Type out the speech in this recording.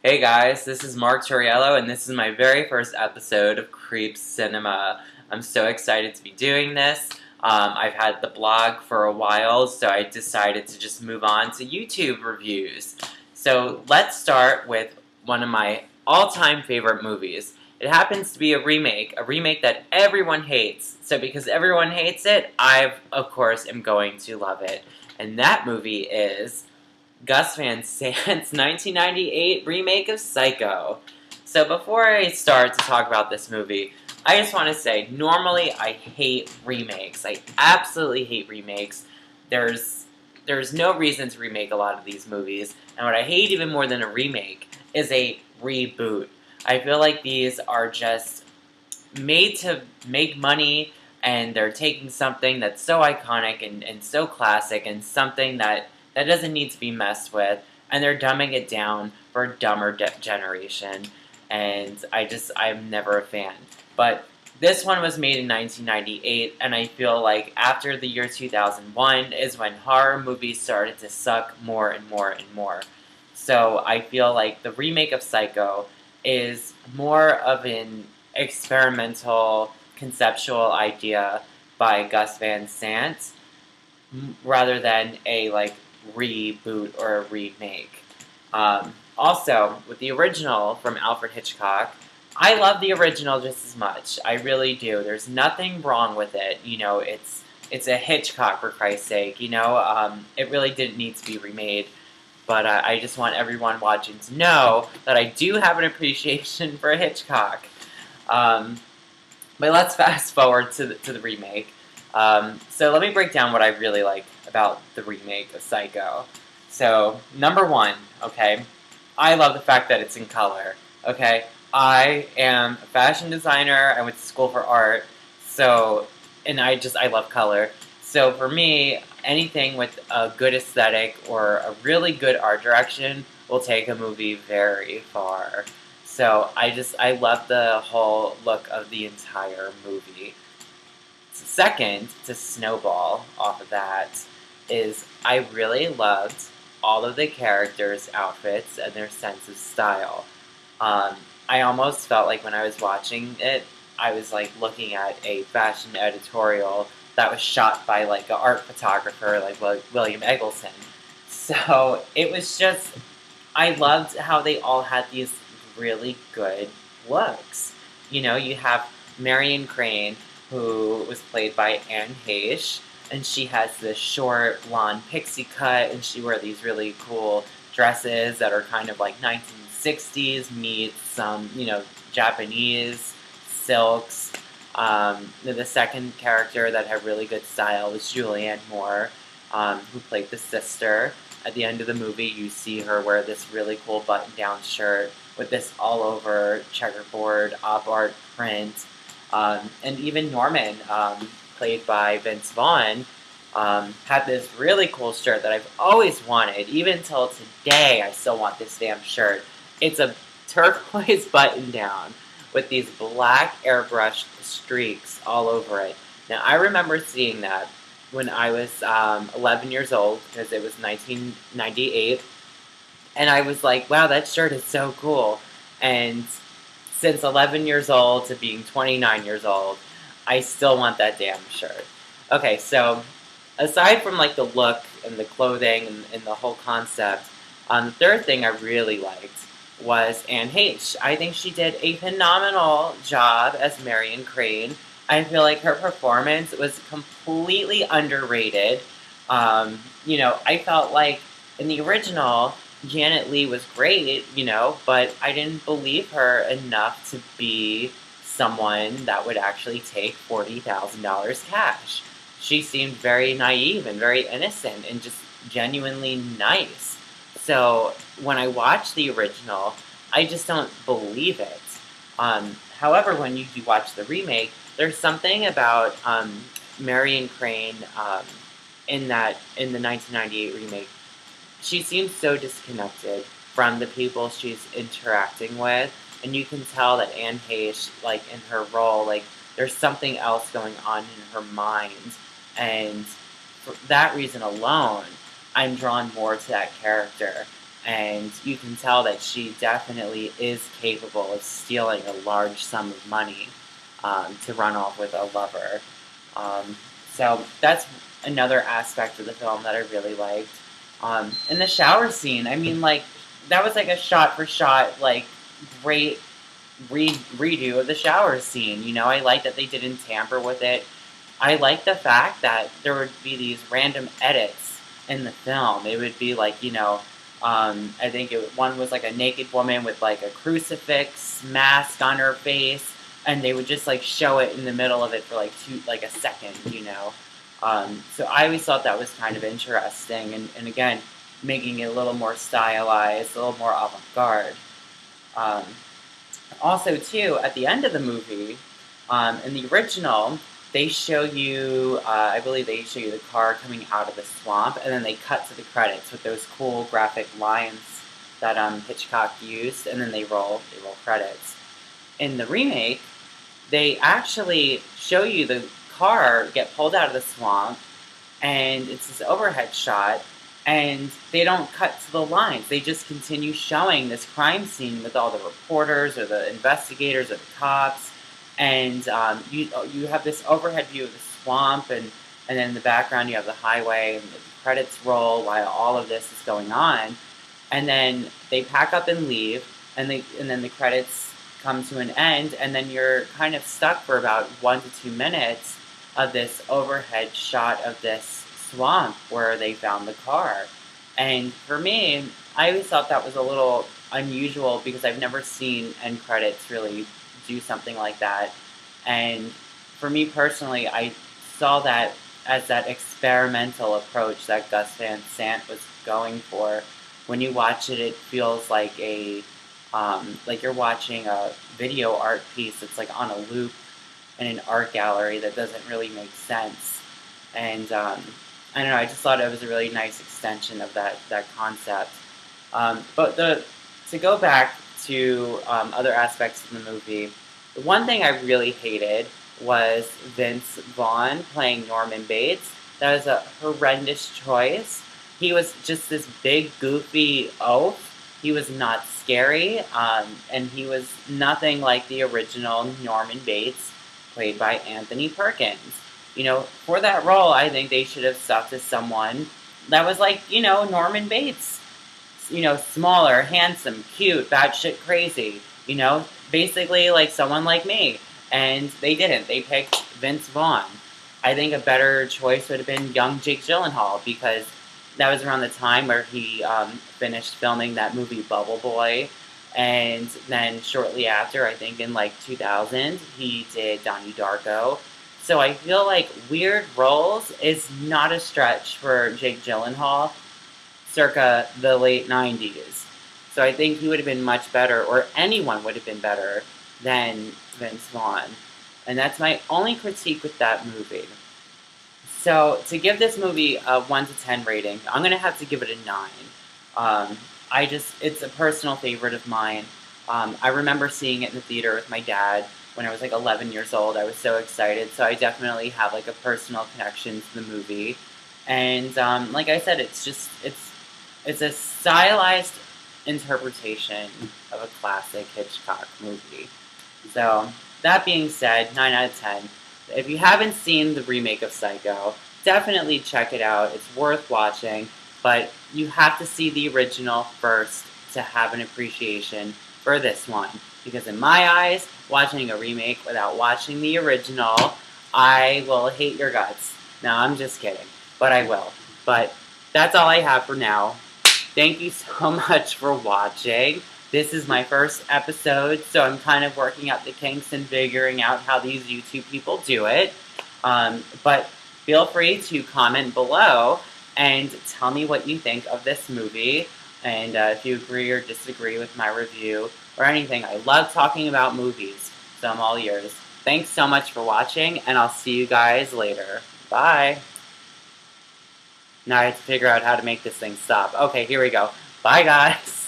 Hey guys, this is Mark Torriello, and this is my very first episode of Creep Cinema. I'm so excited to be doing this. I've had the blog for a while, so I decided to just move on to YouTube reviews. So let's start with one of my all-time favorite movies. It happens to be a remake that everyone hates. So because everyone hates it, I, of course, am going to love it. And that movie is Gus Van Sant's 1998 remake of Psycho. So before I start to talk about this movie, I just want to say, normally I hate remakes. I absolutely hate remakes. There's no reason to remake a lot of these movies, and what I hate even more than a remake is a reboot. I feel like these are just made to make money, and they're taking something that's so iconic and so classic and something that doesn't need to be messed with, and they're dumbing it down for a dumber generation, and I'm never a fan. But this one was made in 1998, and I feel like after the year 2001 is when horror movies started to suck more and more and more. So I feel like the remake of Psycho is more of an experimental, conceptual idea by Gus Van Sant rather than a reboot or a remake. Also, with the original from Alfred Hitchcock, I love the original just as much. I really do. There's nothing wrong with it. It's a Hitchcock, for Christ's sake. It really didn't need to be remade. But I just want everyone watching to know that I do have an appreciation for Hitchcock. Um, but let's fast forward to the remake. So let me break down what I really like about the remake of Psycho. So, number one, okay, I love the fact that it's in color, okay? I am a fashion designer, I went to school for art, so, and I love color. So for me, anything with a good aesthetic or a really good art direction will take a movie very far. So I love the whole look of the entire movie. Second, to snowball off of that, is I really loved all of the characters' outfits and their sense of style. I almost felt like when I was watching it, I was like looking at a fashion editorial that was shot by like an art photographer like William Eggleston. So it was just, I loved how they all had these really good looks. You have Marion Crane, who was played by Anne Heche, and she has this short blonde pixie cut, and she wore these really cool dresses that are kind of like 1960s meets some, Japanese silks. The second character that had really good style was Julianne Moore, who played the sister. At the end of the movie, you see her wear this really cool button-down shirt with this all-over checkerboard op art print. And even Norman, played by Vince Vaughn, had this really cool shirt that I've always wanted. Even until today, I still want this damn shirt. It's a turquoise button-down with these black airbrushed streaks all over it. Now, I remember seeing that when I was 11 years old, because it was 1998, and I was like, wow, that shirt is so cool. And since 11 years old to being 29 years old, I still want that damn shirt. Okay, so aside from like the look and the clothing and the whole concept, the third thing I really liked was Anne Heche. I think she did a phenomenal job as Marion Crane. I feel like her performance was completely underrated. I felt like in the original, Janet Leigh was great, but I didn't believe her enough to be someone that would actually take $40,000 cash. She seemed very naive and very innocent and just genuinely nice. So when I watch the original, I just don't believe it. However, when you do watch the remake, there's something about Marion Crane in the 1998 remake. She seems so disconnected from the people she's interacting with, and you can tell that Anne Heche, like in her role, like there's something else going on in her mind, and for that reason alone, I'm drawn more to that character. and you can tell that she definitely is capable of stealing a large sum of money to run off with a lover. Um, so that's another aspect of the film that I really liked. In the shower scene, I mean, like, that was like a shot for shot, like, great redo of the shower scene. You know, I like that they didn't tamper with it. I like the fact that there would be these random edits in the film. It would be like, I think one was like a naked woman with like a crucifix mask on her face, and they would just like show it in the middle of it for like a second, So I always thought that was kind of interesting, and again, making it a little more stylized, a little more avant-garde. Um, Also, too, at the end of the movie, in the original, they show you, I believe they show you the car coming out of the swamp, and then they cut to the credits with those cool graphic lines that Hitchcock used, and then they roll credits. In the remake, they actually show you the car get pulled out of the swamp, and it's this overhead shot, and they don't cut to the lines. They just continue showing this crime scene with all the reporters or the investigators or the cops, and you have this overhead view of the swamp, and then in the background you have the highway, and the credits roll while all of this is going on, and then they pack up and leave, and then the credits come to an end, and then you're kind of stuck for about 1 to 2 minutes of this overhead shot of this swamp where they found the car. And for me, I always thought that was a little unusual because I've never seen end credits really do something like that. And for me personally, I saw that as that experimental approach that Gus Van Sant was going for. When you watch it, it feels like you're watching a video art piece that's like on a loop in an art gallery that doesn't really make sense. And I don't know, I just thought it was a really nice extension of that concept. But to go back to other aspects of the movie, the one thing I really hated was Vince Vaughn playing Norman Bates. That was a horrendous choice. He was just this big, goofy oaf. He was not scary, and he was nothing like the original Norman Bates, played by Anthony Perkins. For that role, I think they should have stuck to someone that was like, Norman Bates. Smaller, handsome, cute, batshit crazy. Basically like someone like me. And they didn't. They picked Vince Vaughn. I think a better choice would have been young Jake Gyllenhaal, because that was around the time where he finished filming that movie Bubble Boy. And then shortly after, I think in like 2000, he did Donnie Darko. So I feel like weird roles is not a stretch for Jake Gyllenhaal circa the late 90s. So I think he would have been much better, or anyone would have been better than Vince Vaughn. And that's my only critique with that movie. So to give this movie a 1 to 10 rating, I'm going to have to give it a 9. It's a personal favorite of mine. I remember seeing it in the theater with my dad when I was like 11 years old. I was so excited, so I definitely have like a personal connection to the movie. And like I said, it's a stylized interpretation of a classic Hitchcock movie. So that being said, 9 out of 10. If you haven't seen the remake of Psycho, definitely check it out. It's worth watching, but you have to see the original first to have an appreciation for this one. Because in my eyes, watching a remake without watching the original, I will hate your guts. No, I'm just kidding. But I will. But that's all I have for now. Thank you so much for watching. This is my first episode, so I'm kind of working out the kinks and figuring out how these YouTube people do it. But feel free to comment below and tell me what you think of this movie, and if you agree or disagree with my review or anything. I love talking about movies, so I'm all ears. Thanks so much for watching, and I'll see you guys later. Bye! Now I have to figure out how to make this thing stop. Okay, here we go. Bye, guys!